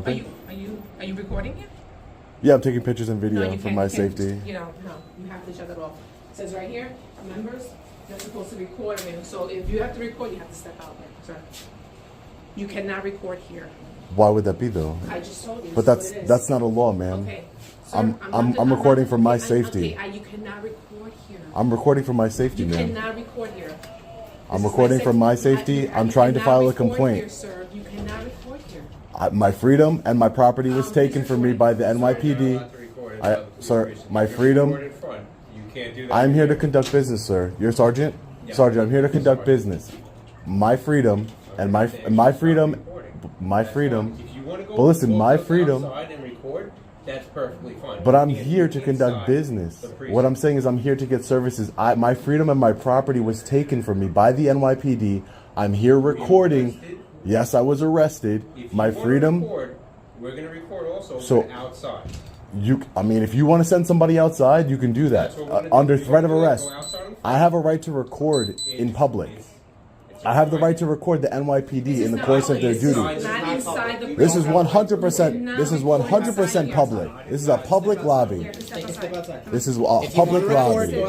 Are you recording it? Yeah, I'm taking pictures and No, video you for can't. my You can't. safety. You have to shut that off. It says right here, members, you're supposed to record me. So if you have to record, you have to step out, sir. You cannot record here. Why would that be though? I just told you. But that's not a law, man. Okay. Sir, I'm recording for my safety. Okay, you cannot record here. I'm recording for my safety, You man. cannot record here. I'm recording for my safety. I'm trying to file a complaint. Here, sir. You cannot record here. My freedom and my property was taken from me by the NYPD. Sir, my freedom. I'm here to conduct business, sir. You're sergeant? Sergeant, I'm here to conduct business. My freedom and my freedom. But listen, my freedom. That's perfectly fine. But I'm here to conduct business. What I'm saying is I'm here to get services. My freedom and my property was taken from me by the NYPD. I'm here recording. Yes, I was arrested. My freedom. We're going to record also outside. If you want to send somebody outside, you can do that under threat of arrest. I have a right to record in public. I have the right to record the NYPD in the course of their duty. This is 100%. This is 100% public. This is a public lobby. This is a public lobby.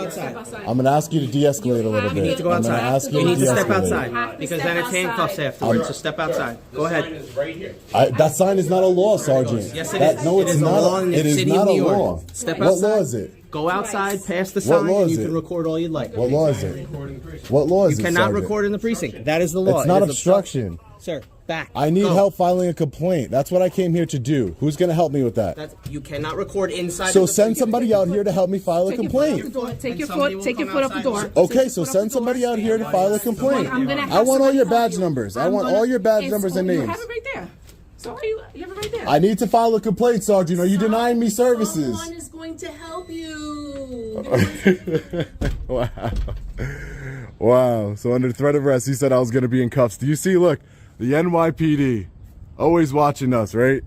I'm gonna ask you to de-escalate a little bit. You need to go outside. You need to step outside because then it's handcuffs afterwards. So step outside. Go ahead. That sign is not a law, Sergeant. Yes, it is. No, it's not. It is not a law. Step What outside. law is it? Go outside, pass the sign, and you can record all you'd like. What law is it? What law is it? You cannot Sergeant? record in the precinct. That is the law. It's not obstruction. Sir, back. I need Go. help filing a complaint. That's what I came here to do. Who's going to help me with that? You cannot record inside. So of the send precinct. somebody out here to help me file a complaint. Take your foot off the door. Okay, so send somebody out here to file a complaint. I want all your badge numbers. I want all your badge numbers and names. You have it right there. So you have it right there. I need to file a complaint, Sergeant. Are you denying me services? Someone is going to help you. Wow. Wow. So under threat of arrest, he said I was going to be in cuffs. Do you see? Look, the NYPD always watching us, right?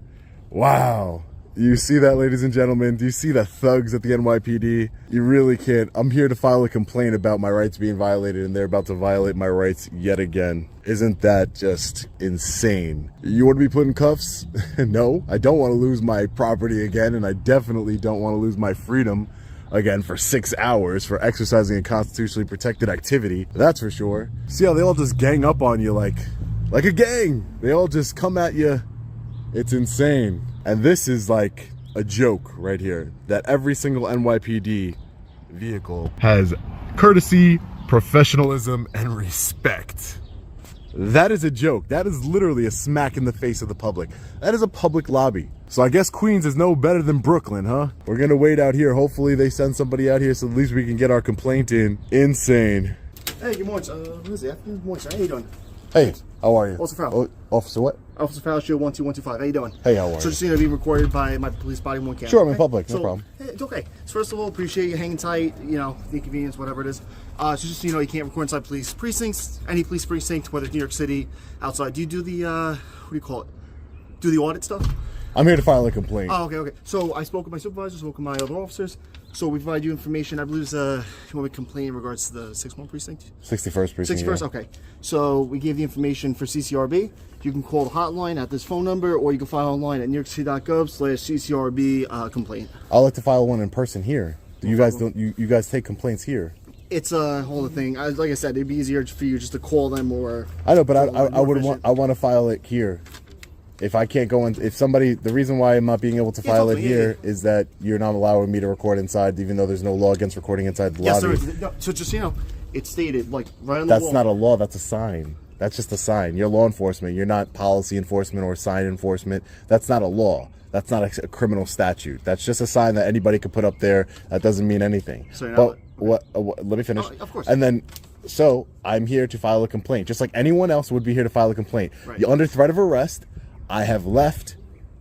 Wow. You see that, ladies and gentlemen? Do you see the thugs at the NYPD? You really can't. I'm here to file a complaint about my rights being violated, and they're about to violate my rights yet again. Isn't that just insane? You want to be put in cuffs? No, I don't want to lose my property again, and I definitely don't want to lose my freedom again for 6 hours for exercising a constitutionally protected activity. That's for sure. See how they all just gang up on you like a gang. They all just come at you. It's insane. And this is like a joke right here, that every single NYPD vehicle has courtesy, professionalism, and respect. That is a joke. That is literally a smack in the face of the public. That is a public lobby. So I guess Queens is no better than Brooklyn, huh? We're gonna wait out here. Hopefully they send somebody out here so at least we can get our complaint in. Insane. Hey, good morning. What is it? Good morning, sir. How you doing? Hey, how are you? Officer Farrell. Officer what? Officer Farrell, Shield 12125. How you doing? Hey, how are you? So just so you know, being recorded by my police body one camera. Sure, I'm in public. No problem. Hey, it's okay. So first of all, appreciate you hanging tight. You know, the inconvenience, whatever it is. So just so you know, you can't record inside police precincts, any police precinct, whether it's New York City, outside. Do you do the what do you call it? Do the audit stuff? I'm here to file a complaint. Oh, okay. So I spoke with my supervisor, spoke with my other officers. So we provide you information. I believe you want to complain in regards to the 6-1 precinct? 61st precinct. 61st, yeah. okay. So we gave the information for CCRB. You can call the hotline at this phone number, or you can file online at newyorkcity.gov/CCRB complaint. I'd like to file one in person here. You guys don't. You guys take complaints here. It's a whole thing. Like I said, it'd be easier for you just to call them or. I know, but I want to file it here. If I can't go in, if somebody, the reason why I'm not being able to file it here is that you're not allowing me to record inside, even though there's no law against recording inside the lobby. Yes, no, so just so you know, it's stated like right on the wall. That's not a law. That's a sign. That's just a sign. You're law enforcement. You're not policy enforcement or sign enforcement. That's not a law. That's not a criminal statute. That's just a sign that anybody could put up there. That doesn't mean anything. So but what? Let me finish. Of course. And then, so I'm here to file a complaint, just like anyone else would be here to file a complaint. Right. You're under threat of arrest. I have left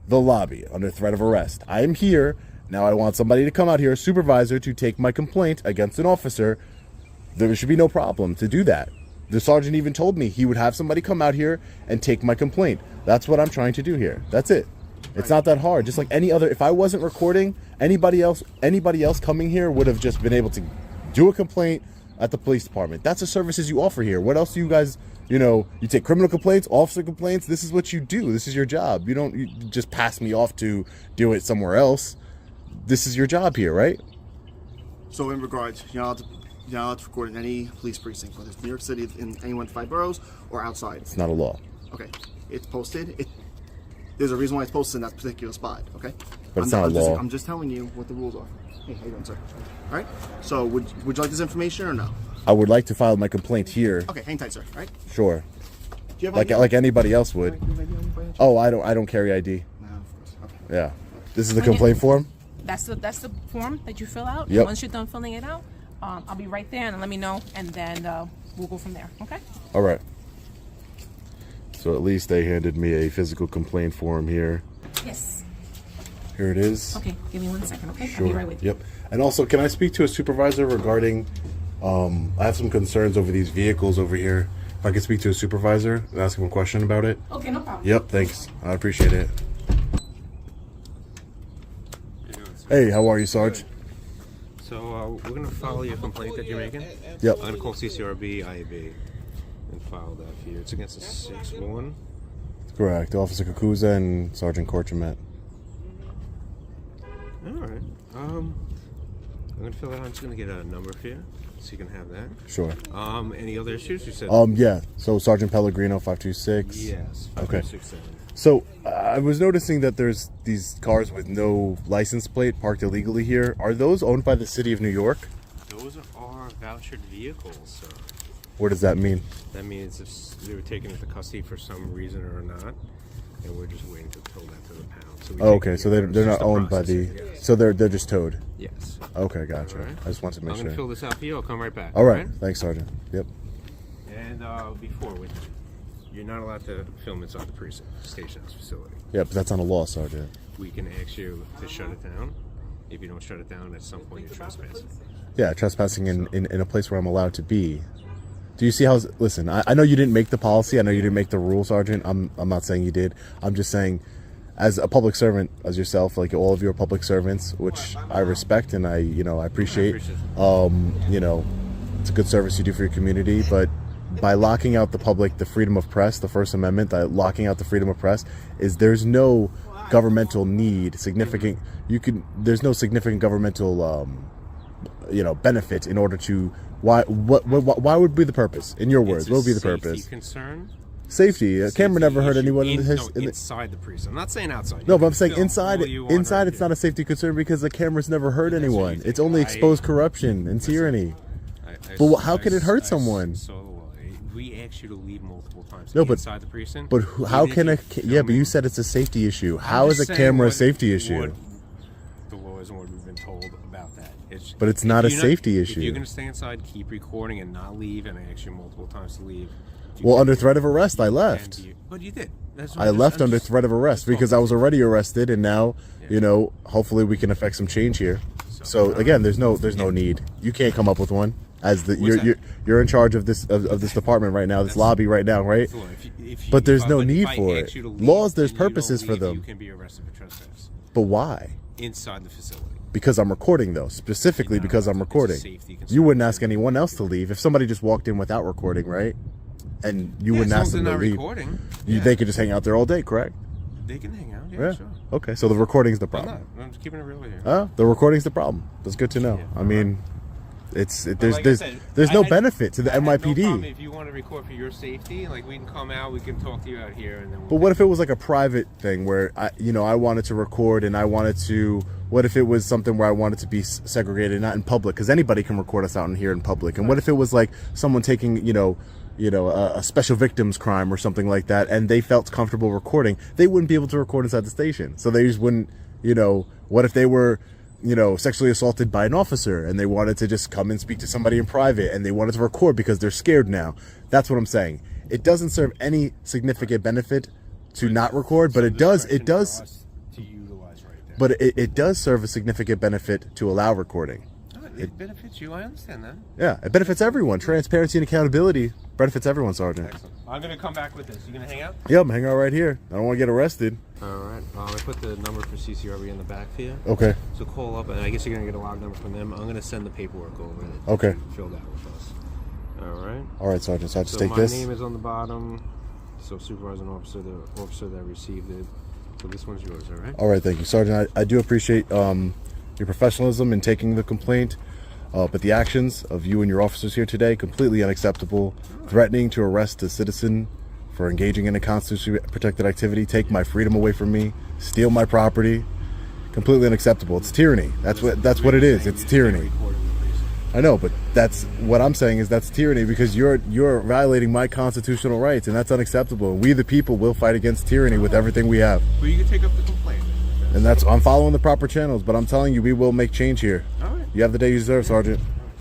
the lobby under threat of arrest. I am here. Now I want somebody to come out here, a supervisor, to take my complaint against an officer. There should be no problem to do that. The sergeant even told me he would have somebody come out here and take my complaint. That's what I'm trying to do here. That's it. It's not that hard. Just like any other, if I wasn't recording, anybody else coming here would have just been able to do a complaint, at the police department. That's the services you offer here. What else do you guys, you take criminal complaints, officer complaints. This is what you do. This is your job. You just pass me off to do it somewhere else. This is your job here, right? So in regards, you're not allowed to record in any police precinct, whether it's New York City, in any one of the 5 boroughs, or outside. It's not a law. Okay, it's posted. There's a reason why it's posted in that particular spot. Okay, But it's not a law. I'm just telling you what the rules are. Hey, how you doing, sir? All right. So would you like this information or no? I would like to file my complaint here. Okay, hang tight, sir. All right. Sure. Do you have ID? Like anybody else would. Do you have ID on you by any chance? Oh, I don't carry ID. No, of course. Okay. Yeah. This is the complaint form? That's the form that you fill out. Yep. And once you're done filling it out, I'll be right there and let me know, and then we'll go from there. Okay? All right. So at least they handed me a physical complaint form here. Yes. Here it is. Okay. Give me 1 second. Okay. Sure. I'll be right with you. Yep. And also, can I speak to a supervisor regarding? I have some concerns over these vehicles over here. If I could speak to a supervisor and ask him a question about it. Okay. No problem. Yep. Thanks. I appreciate it. Hey, how are you, Sarge? So we're gonna file your complaint that you're making. Yep. I'm gonna call CCRB, IAB, and file that for you. It's against a 6-1. Correct. Officer Cucuzza and Sergeant Korchitmet. All right. I'm gonna fill that out. I'm just gonna get a number for you, so you can have that. Sure. Any other issues? You said. Yeah. So Sergeant Pellegrino, 526. Yes. Okay. 567. So I was noticing that there's these cars with no license plate parked illegally here. Are those owned by the city of New York? Those are vouchered vehicles, sir. What does that mean? That means if they were taken into custody for some reason or not, and we're just waiting to tow that to the pound. So we Oh, take okay. it So here. they're It's not just owned by the. processing, yes. So they're just towed. Yes. Okay, gotcha. All right. I just wanted to make I'm gonna sure. fill this out for you. I'll come right back. All right. Thanks, Sergeant. Yep. And before, you're not allowed to film inside the precinct station's facility. Yeah, but that's not a law, Sergeant. We can ask you to shut it down. If you don't shut it down, at some point you're trespassing. Yeah, trespassing in a place where I'm allowed to be. Do you see how? Listen, I know you didn't make the policy. I know you didn't make the rule, Sergeant. I'm not saying you did. I'm just saying, as a public servant, as yourself, like all of you are public servants, which I respect and I appreciate. It's a good service you do for your community, but by locking out the public, the freedom of press, the First Amendment, locking out the freedom of press, there's no governmental need, there's no significant governmental, benefit in order to, why would be the purpose? In your words, what would be the purpose? Safety concern. Safety. A camera never hurt anyone inside the precinct. I'm not saying outside. No, You but I'm can saying film inside. all you want Inside, right it's not here. a safety concern because the camera's never hurt That's what you anyone. think. It's only exposed corruption and tyranny. But how can it hurt someone? We asked you to leave multiple times inside the precinct. But how Even can if you're yeah? But you filming- said it's a safety issue. I'm How is just a saying camera a what- safety issue? what the laws and what we've been told about that. But it's not a if you're safety If issue. you're going to stay inside, keep recording and not leave, and I asked you multiple times to leave. Well, under threat of arrest, I left. But you did. That's what I I'm left just- under threat of arrest because I was already arrested, and now, hopefully we can affect some change here. So again, there's no need. You can't come up with one. As you're in charge of this department right now, this lobby right now, right? But there's no need for it. Laws, there's purposes for them. You can be arrested for trespass But why? inside the facility. Because I'm recording, though. Specifically You're not because I'm allowed to. It's a recording. safety concern. You wouldn't ask anyone else to leave if somebody just walked in without recording, right? And you wouldn't ask them to leave. Recording. They could just hang out there all day, correct? They can hang out. Yeah, Yeah. sure. Okay, so the recording's the I'm problem. not. I'm just keeping it real here. The recording's the problem. That's good to know. Yeah. I mean, there's Like I said, no I had- benefit to the I had no NYPD. problem if you want to record for your safety, like we can come out, we can talk to you out here, and then. But what if it was like a private thing where I wanted to record and I wanted to? What if it was something where I wanted to be segregated, not in public? Because anybody can record us out in here in public. And what if it was like someone taking a special victims crime or something like that, and they felt comfortable recording? They wouldn't be able to record inside the station, so they just wouldn't. What if they were sexually assaulted by an officer and they wanted to just come and speak to somebody in private and they wanted to record because they're scared now? That's what I'm saying. It doesn't serve any significant benefit to not record, but it does. To utilize right there. But it does serve a significant benefit to allow recording. It benefits you. I understand that. Yeah, it benefits everyone. Transparency and accountability benefits everyone, Sergeant. Excellent. I'm gonna come back with this. You gonna hang out? Yep, I'm hanging out right here. I don't want to get arrested. All right. I put the number for CCRB in the back for you. Okay. So call up, and I guess you're gonna get a log number from them. I'm gonna send the paperwork over. That Okay. you filled out with us. All right. All right, Sergeant. So I just So take my this. name is on the bottom. So supervisor and officer, the officer that received it. So this one's yours. All right. All right, thank you, Sergeant. I do appreciate your professionalism in taking the complaint, but the actions of you and your officers here today completely unacceptable. Threatening to arrest a citizen for engaging in a constitutionally protected activity, take my freedom away from me, steal my property, completely unacceptable. It's tyranny. That's what it is. It's tyranny. I know, but that's what I'm saying is that's tyranny because you're violating my constitutional rights, and that's unacceptable. And we, the people, will fight against tyranny with everything we have. Well, you can take up the complaint. And I'm following the proper channels, but I'm telling you, we will make change here. All right. You have the day you deserve, Sergeant.